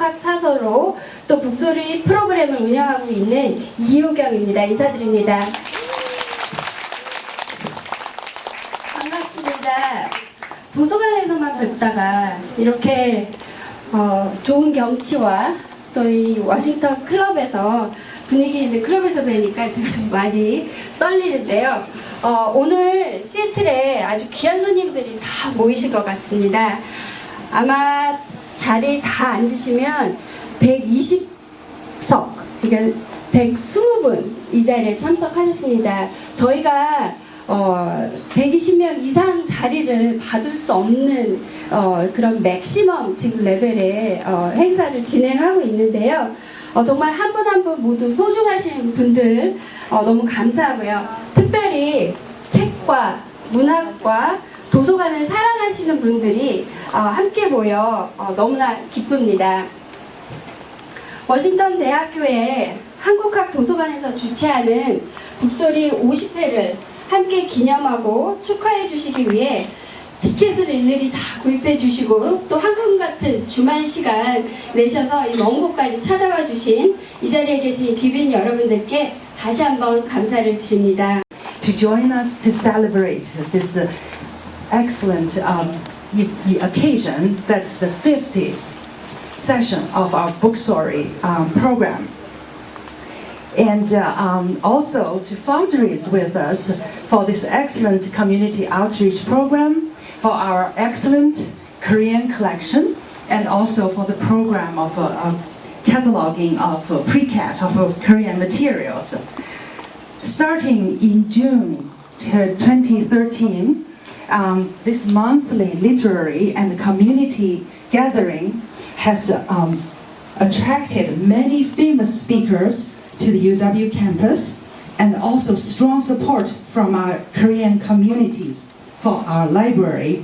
한국학 사서로 또 북소리 프로그램을 운영하고 있는 이효경입니다. 인사드립니다. 반갑습니다. 도서관에서만 뵙다가 이렇게 좋은 경치와 또 이 워싱턴 클럽에서 분위기 있는 클럽에서 뵈니까 제가 좀 많이 떨리는데요. 오늘 시애틀에 아주 귀한 손님들이 다 모이실 것 같습니다. 아마 자리 다 앉으시면 120석, 그러니까 120분 이 자리에 참석하셨습니다. 저희가 120명 이상 자리를 받을 수 없는 그런 맥시멈 지금 레벨의 행사를 진행하고 있는데요. 정말 한 분 한 분 모두 소중하신 분들 너무 감사하고요. 특별히 책과 문학과 도서관을 사랑하시는 분들이 함께 모여 너무나 기쁩니다. 워싱턴 대학교의 한국학 도서관에서 주최하는 북소리 50회를 함께 기념하고 축하해 주시기 위해 티켓을 일일이 다 구입해 주시고 또 한국 같은 주말 시간 내셔서 이 먼 곳까지 찾아와 주신 이 자리에 계신 귀빈 여러분들께 다시 한번 감사를 드립니다. To join us to celebrate this excellent occasion, that's the 50th session of our Book Story program. And also to fundraise with us for this excellent community outreach program, for our excellent Korean collection, and also for the program of cataloging of pre-cat of Korean materials. Starting in June 2013, this monthly literary and community gathering has attracted many famous speakers to the UW campus, and also strong support from our Korean communities for our library.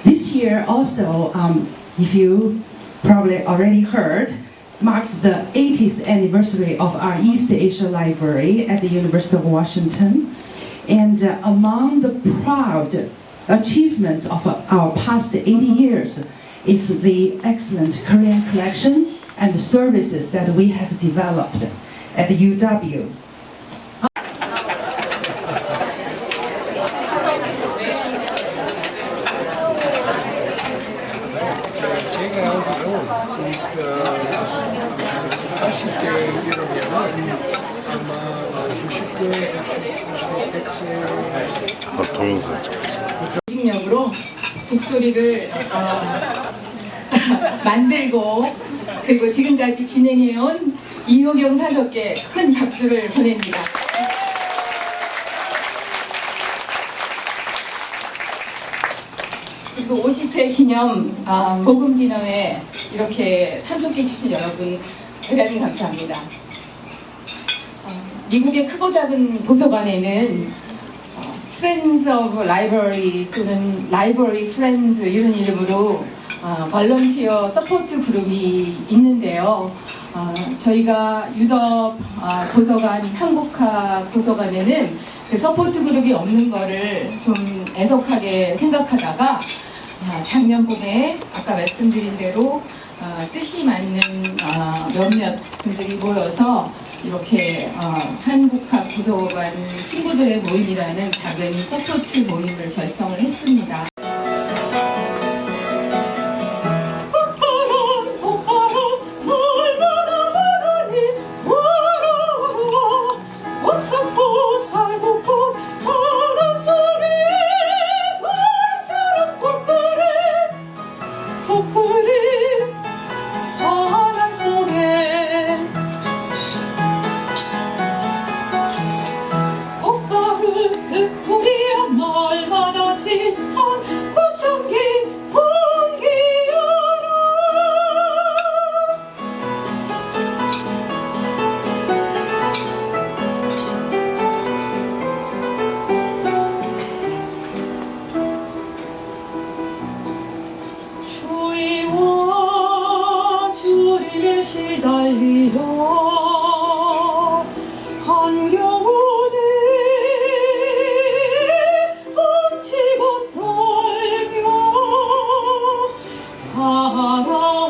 This year also, if you probably already heard, marked the 80th anniversary of our East Asia Library at the University of Washington. And among the proud achievements of our past 80 years is the excellent Korean collection and the services that we have developed at the UW. 정신력으로 북소리를 만들고 그리고 지금까지 진행해온 이효경 사석께 큰 박수를 보냅니다. 그리고 50회 기념 복음 기념에 이렇게 참석해 주신 여러분 대단히 감사합니다. 미국의 크고 작은 도서관에는 Friends of Library 또는 Library Friends 이런 이름으로 volunteer 서포트 그룹이 있는데요. 저희가 유럽 도서관, 한국학 도서관에는 그 서포트 그룹이 없는 거를 좀 애석하게 생각하다가 작년 봄에 아까 말씀드린 대로 뜻이 맞는 몇몇 분들이 모여서 이렇게 한국학 도서관 친구들의 모임이라는 작은 서포트 모임을 결성을 했습니다. 시달리며 한겨울에 훔치고 떨며 살아온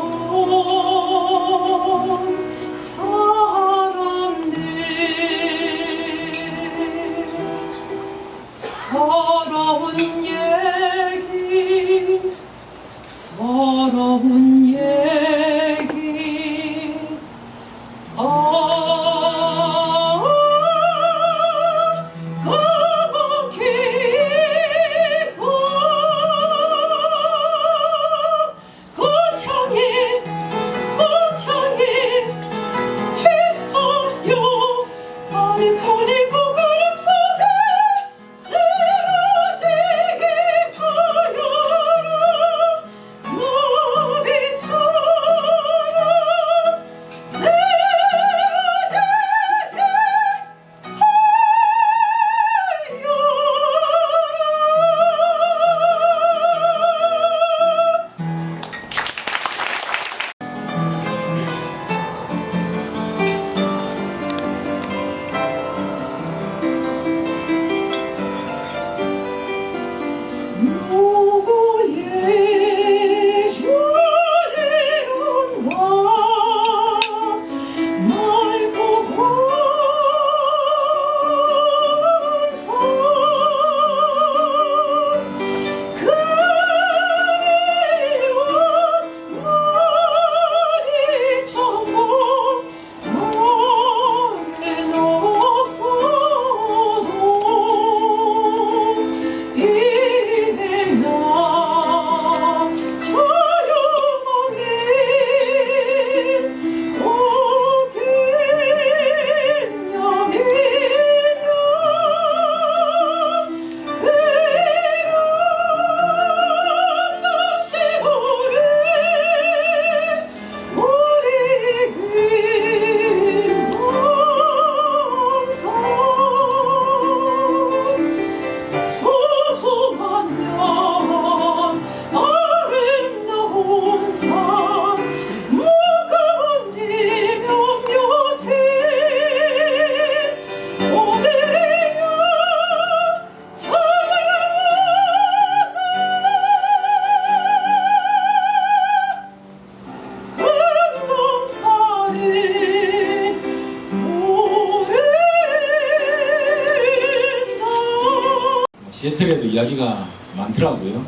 시애틀에도 이야기가 많더라고요.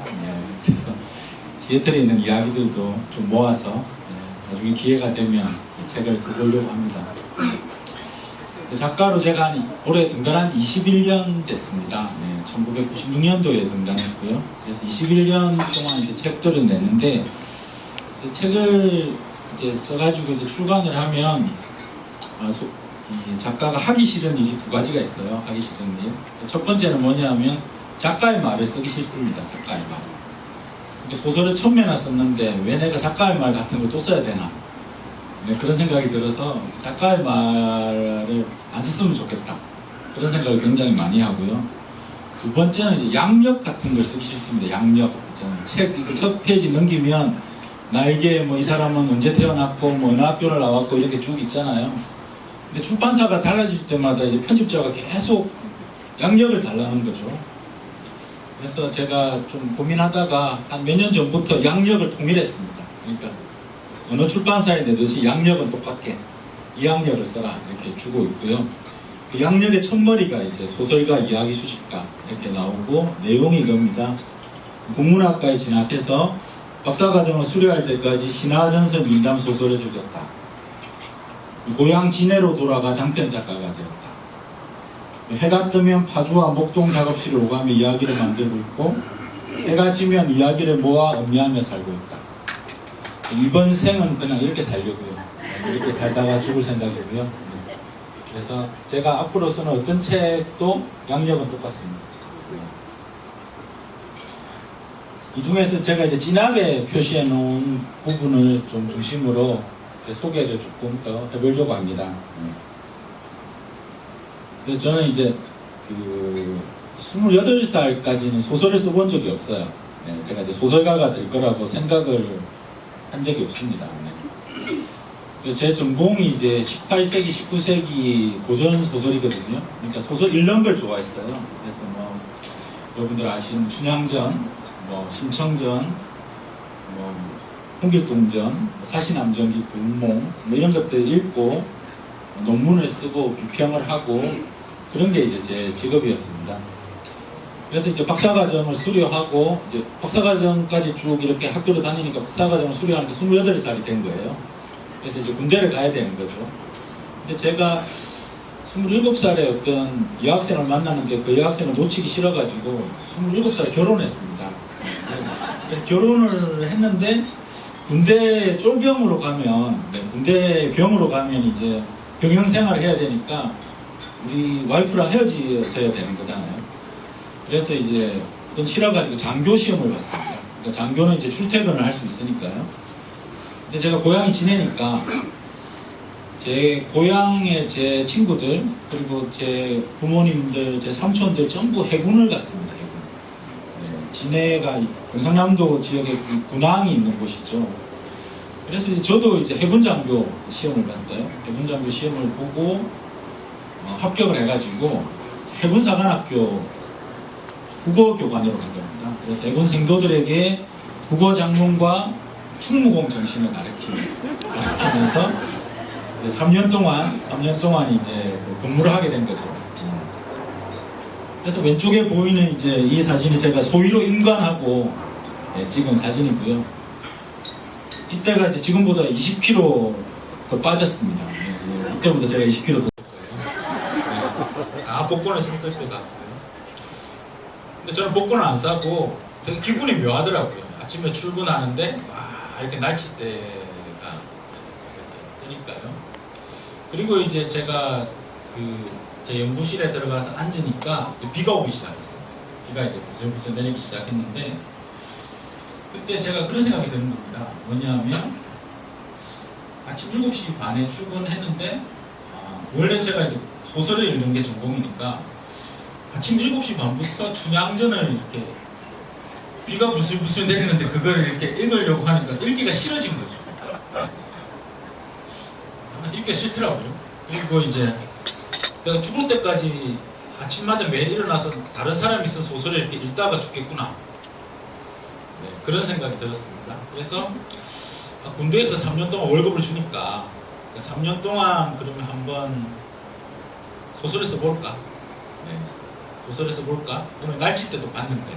그래서 시애틀에 있는 이야기들도 좀 모아서 나중에 기회가 되면 책을 써보려고 합니다. 작가로 제가 올해 등단한 21년 됐습니다. 1996년도에 등단했고요. 그래서 21년 동안 이제 책들을 냈는데, 책을 이제 써가지고 이제 출간을 하면, 이 작가가 하기 싫은 일이 두 가지가 있어요. 하기 싫은 일. 첫 번째는 뭐냐면, 작가의 말을 쓰기 싫습니다. 작가의 말. 소설을 천면나 썼는데, 왜 내가 작가의 말 같은 걸 또 써야 되나? 그런 생각이 들어서 작가의 말을 안 썼으면 좋겠다. 그런 생각을 굉장히 많이 하고요. 두 번째는 이제 양력 같은 걸 쓰기 싫습니다. 양력. 책 첫 페이지 넘기면 나에게 뭐 이 사람은 언제 태어났고 뭐 어느 학교를 나왔고 이렇게 쭉 있잖아요. 근데 출판사가 달라질 때마다 이제 편집자가 계속 양력을 달라는 거죠. 그래서 제가 좀 고민하다가 한 몇 년 전부터 양력을 통일했습니다. 그러니까 어느 출판사에 내듯이 양력은 똑같게 이 양력을 써라 이렇게 주고 있고요. 그 양력의 첫머리가 이제 소설가, 이야기, 수집가 이렇게 나오고 내용이 이겁니다. 국문학과에 진학해서 박사과정을 수료할 때까지 신화전선 민담 소설을 즐겼다. 고향 진해로 돌아가 장편 작가가 되었다. 해가 뜨면 파주와 목동 작업실을 오가며 이야기를 만들고 있고 해가 지면 이야기를 모아 음미하며 살고 있다. 이번 생은 그냥 이렇게 살려고요. 이렇게 살다가 죽을 생각이고요. 그래서 제가 앞으로 쓰는 어떤 책도 양력은 똑같습니다. 이 중에서 제가 이제 진하게 표시해 놓은 부분을 좀 중심으로 소개를 조금 더 해보려고 합니다. 그래서 저는 이제 28살까지는 소설을 써본 적이 없어요. 제가 이제 소설가가 될 거라고 생각을 한 적이 없습니다. 제 전공이 이제 18세기, 19세기 고전 소설이거든요. 그러니까 소설 읽는 걸 좋아했어요. 그래서 뭐 여러분들 아시는 춘향전, 뭐 심청전, 뭐 홍길동전, 사시남전기, 불몽 뭐 이런 것들 읽고 논문을 쓰고 비평을 하고 그런 게 이제 제 직업이었습니다. 그래서 이제 박사과정을 수료하고 이제 박사과정까지 쭉 이렇게 학교를 다니니까 박사과정을 수료하니까 28살이 된 거예요. 그래서 이제 군대를 가야 되는 거죠. 근데 제가 27살에 어떤 여학생을 만나는데 그 여학생을 놓치기 싫어가지고 27살에 결혼했습니다. 결혼을 했는데 군대 쫄병으로 가면 군대 병으로 가면 이제 병영 생활을 해야 되니까 우리 와이프랑 헤어져야 되는 거잖아요. 그래서 이제 그건 싫어가지고 장교 시험을 봤습니다. 그러니까 장교는 이제 출퇴근을 할 수 있으니까요. 근데 제가 고향이 진해니까 제 고향의 제 친구들 그리고 제 부모님들, 제 삼촌들 전부 해군을 갔습니다. 해군. 진해가 경상남도 지역에 군항이 있는 곳이죠. 그래서 이제 저도 이제 해군장교 시험을 봤어요. 해군장교 시험을 보고 합격을 해가지고 해군사관학교 국어교관으로 간 겁니다. 그래서 해군 생도들에게 국어 장문과 충무공 정신을 가르치면서 3년 동안 이제 근무를 하게 된 거죠. 그래서 왼쪽에 보이는 이제 이 사진이 제가 소위로 임관하고 찍은 사진이고요. 이때가 이제 지금보다 20kg 더 빠졌습니다. 이때보다 제가 20kg 더 다 복권을 샀을 때 같고요. 근데 저는 복권을 안 사고 되게 기분이 묘하더라고요. 아침에 출근하는데 이렇게 날칠 때가 뜨니까요. 그리고 이제 제가 제 연구실에 들어가서 앉으니까 비가 오기 시작했어요. 비가 이제 부슬부슬 내리기 시작했는데 그때 제가 그런 생각이 드는 겁니다. 뭐냐면 아침 7시 반에 출근했는데 원래 제가 이제 소설을 읽는 게 전공이니까 아침 7시 반부터 춘향전을 이렇게 비가 부슬부슬 내리는데 그걸 이렇게 읽으려고 하니까 읽기가 싫어진 거죠. 읽기가 싫더라고요. 그리고 이제 내가 죽을 때까지 아침마다 매일 일어나서 다른 사람이 쓴 소설을 이렇게 읽다가 죽겠구나. 그런 생각이 들었습니다. 그래서 군대에서 3년 동안 월급을 주니까 3년 동안 그러면 한번 소설을 써볼까. 소설을 써볼까? 오늘 날치 때도 봤는데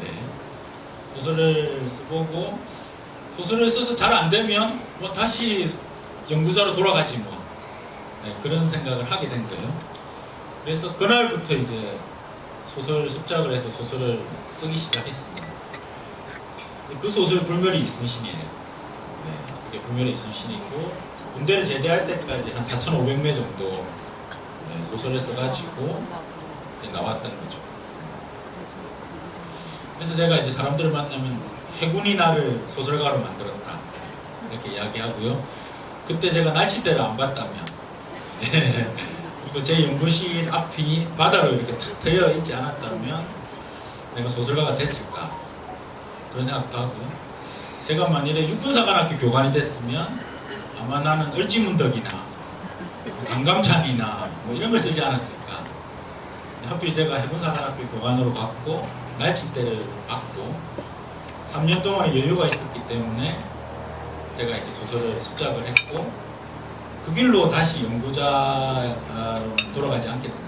네. 소설을 써보고 소설을 써서 잘 안 되면 뭐 다시 연구자로 돌아가지 뭐 네, 그런 생각을 하게 된 거예요. 그래서 그날부터 이제 소설 습작을 해서 소설을 쓰기 시작했습니다. 그 소설 불멸의 이순신이에요. 네, 그게 불멸의 이순신이고 군대를 제대할 때까지 한 4,500매 정도 네, 소설을 써가지고 나왔던 거죠. 그래서 제가 이제 사람들을 만나면 해군이 나를 소설가로 만들었다 이렇게 이야기하고요. 그때 제가 날치대를 안 봤다면 그리고 제 연구실 앞이 바다로 이렇게 탁 트여 있지 않았다면 내가 소설가가 됐을까 그런 생각도 하고요. 제가 만일에 육군사관학교 교관이 됐으면 아마 나는 을지문덕이나 강감찬이나 뭐 이런 걸 쓰지 않았을까. 하필 제가 해군사관학교 교관으로 갔고 날치대를 받고 3년 동안 여유가 있었기 때문에 제가 이제 소설을 습작을 했고 그 길로 다시 연구자로 돌아가지 않게 됩니다.